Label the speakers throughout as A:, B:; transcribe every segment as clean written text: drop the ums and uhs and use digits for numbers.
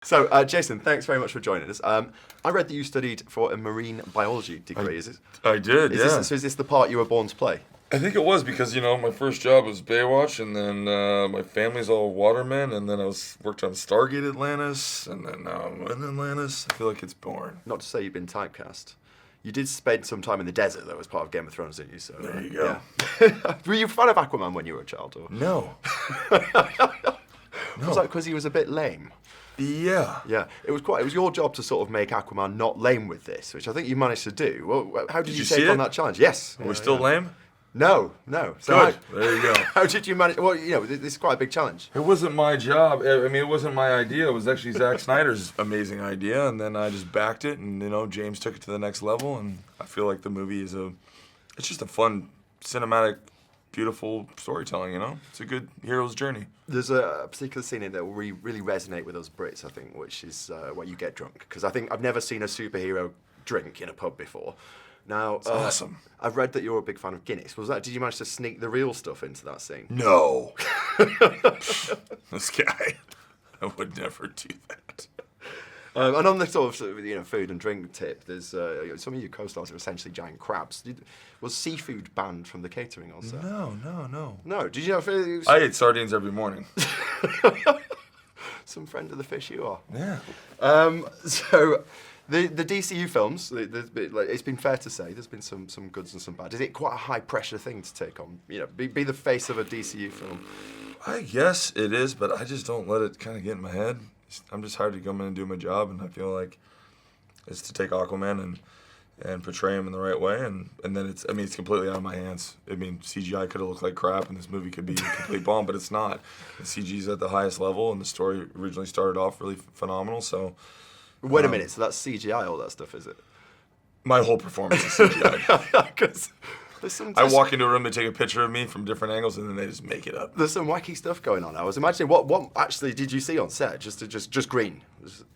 A: So, Jason, thanks very much for joining us. I read that you studied for a marine biology degree. Is it?
B: I did, yeah.
A: So is this the part you were born to play?
B: I think it was because, my first job was Baywatch, and then my family's all watermen, and then I worked on Stargate Atlantis, and then now I'm in Atlantis. I feel like it's boring.
A: Not to say you've been typecast. You did spend some time in the desert, though, as part of Game of Thrones, didn't you? So
B: there you go.
A: Yeah. Were you a fan of Aquaman when you were a child? Or?
B: No.
A: Was that because he was a bit lame?
B: Yeah.
A: Yeah, it was your job to sort of make Aquaman not lame with this, which I think you managed to do. Well, how did you take on that challenge? Yes.
B: Are we still lame?
A: No. So
B: Good. There you go.
A: How did you manage? Well, this is quite a big challenge.
B: It wasn't my job. I mean, it wasn't my idea. It was actually Zack Snyder's amazing idea, and then I just backed it, and James took it to the next level, and I feel like the movie it's just a fun, cinematic, beautiful storytelling. It's a good hero's journey.
A: There's a particular scene in there that will really resonate with us Brits, I think, which is where you get drunk. Because I think I've never seen a superhero drink in a pub before. Now,
B: it's awesome.
A: I've read that you're a big fan of Guinness. Did you manage to sneak the real stuff into that scene?
B: No. This guy, I would never do that.
A: And on the sort of food and drink tip, there's some of your co-stars are essentially giant crabs. Was seafood banned from the catering also?
B: No.
A: No, did you know?
B: I ate sardines every morning.
A: Some friend of the fish you are.
B: Yeah.
A: So, the DCU films, it's been fair to say there's been some goods and some bad. Is it quite a high pressure thing to take on? Be the face of a DCU film.
B: I guess it is, but I just don't let it kind of get in my head. I'm just hired to come in and do my job, and I feel like it's to take Aquaman and portray him in the right way, and then it's completely out of my hands. CGI could have looked like crap, and this movie could be a complete bomb, but it's not. The CG's at the highest level, and the story originally started off really phenomenal, so...
A: Wait a minute, so that's CGI, all that stuff, is it?
B: My whole performance is CGI.
A: 'Cause
B: I walk into a room, they take a picture of me from different angles, and then they just make it up.
A: There's some wacky stuff going on. I was imagining, what actually did you see on set? Just green?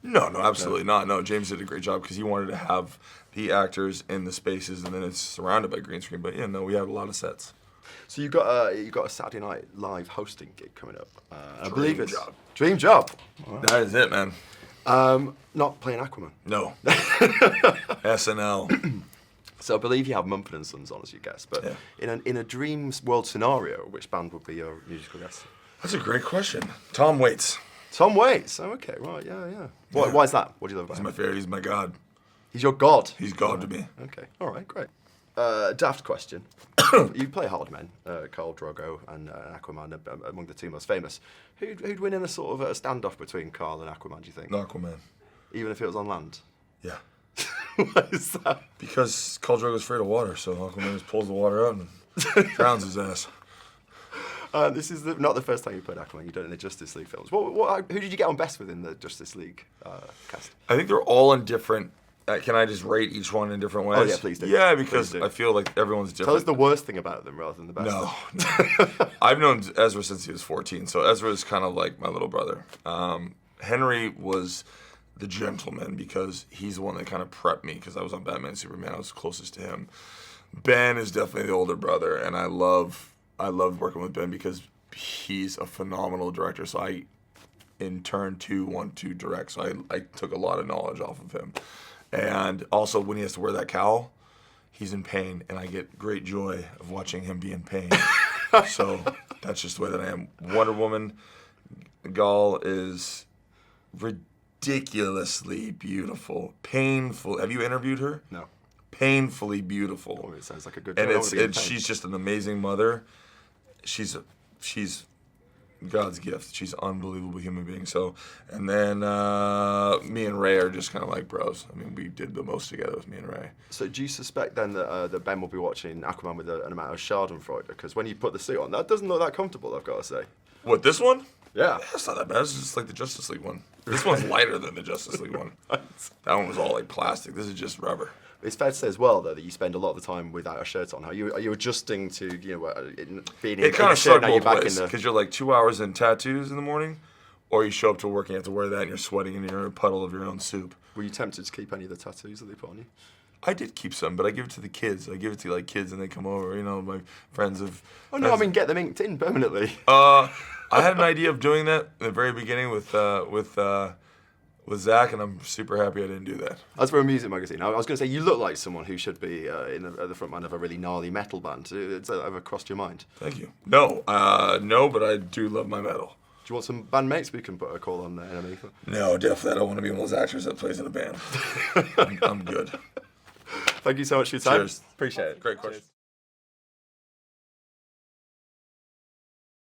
B: No, absolutely not. No, James did a great job because he wanted to have the actors in the spaces, and then it's surrounded by green screen. But we had a lot of sets.
A: So you got a Saturday Night Live hosting gig coming up. I believe it's
B: job.
A: Dream job.
B: Wow. That is it, man.
A: Not playing Aquaman.
B: No. SNL.
A: So I believe you have Mumford & Sons on as your guest, but
B: yeah.
A: in a dreams world scenario, which band would be your musical guest?
B: That's a great question. Tom Waits.
A: Tom Waits. Oh, okay, right, yeah. Why is that? What do you love about him?
B: He's my favorite. He's my god.
A: He's your god.
B: He's god to me.
A: Okay, all right, great. Daft question. You play hard men, Khal Drogo and Aquaman, among the two most famous. Who'd win in a sort of a standoff between Khal and Aquaman, do you think?
B: Aquaman.
A: Even if it was on land?
B: Yeah.
A: Why is that?
B: Because Khal Drogo's afraid of water, so Aquaman just pulls the water out and drowns his ass.
A: This is not the first time you played Aquaman. You've done it in the Justice League films. Who did you get on best with in the Justice League cast?
B: I think they're all in different... can I just rate each one in different ways?
A: Oh, yeah, please do.
B: Yeah, because I feel like everyone's different.
A: Tell us the worst thing about them rather than the best.
B: No. I've known Ezra since he was 14, so Ezra is kind of like my little brother. Henry was the gentleman because he's the one that kind of prepped me because I was on Batman and Superman. I was closest to him. Ben is definitely the older brother, and I love working with Ben because he's a phenomenal director. So I, in turn, too, want to direct. So I took a lot of knowledge off of him. And also, when he has to wear that cowl, he's in pain, and I get great joy of watching him be in pain. So that's just the way that I am. Wonder Woman, Gal is ridiculously beautiful, painful. Have you interviewed her?
A: No.
B: Painfully beautiful.
A: Oh, it sounds like a good.
B: And she's just an amazing mother. She's God's gift. She's an unbelievable human being. So, and then me and Ray are just kind of like bros. We did the most together with me and Ray.
A: So do you suspect then that Ben will be watching Aquaman with an amount of Schadenfreude? Because when you put the suit on, that doesn't look that comfortable, I've got to say.
B: What, this one?
A: Yeah.
B: That's not that bad. It's just like the Justice League one. This one's lighter than the Justice League one. That one was all like plastic. This is just rubber.
A: It's fair to say as well, though, that you spend a lot of the time without a shirt on. Are you adjusting to being in
B: it kind
A: a
B: of
A: shirt
B: sucked
A: now you're
B: both
A: back
B: ways
A: in the...
B: because you're like 2 hours in tattoos in the morning, or you show up to work and you have to wear that and you're sweating and you're in a puddle of your own soup.
A: Were you tempted to keep any of the tattoos that they put on you?
B: I did keep some, but I give it to the kids. I give it to kids and they come over. My friends have.
A: Oh no, get them inked in permanently.
B: I had an idea of doing that in the very beginning with with Zach, and I'm super happy I didn't do that.
A: As for a music magazine, I was going to say you look like someone who should be at the front man of a really gnarly metal band. It's ever crossed your mind?
B: Thank you. No, but I do love my metal.
A: Do you want some bandmates we can put a call on enemy for?
B: No, definitely. I don't want to be one of those actors that plays in a band. I'm good.
A: Thank you so much for your time.
B: Cheers.
A: Appreciate it.
B: Great question.
A: Cheers.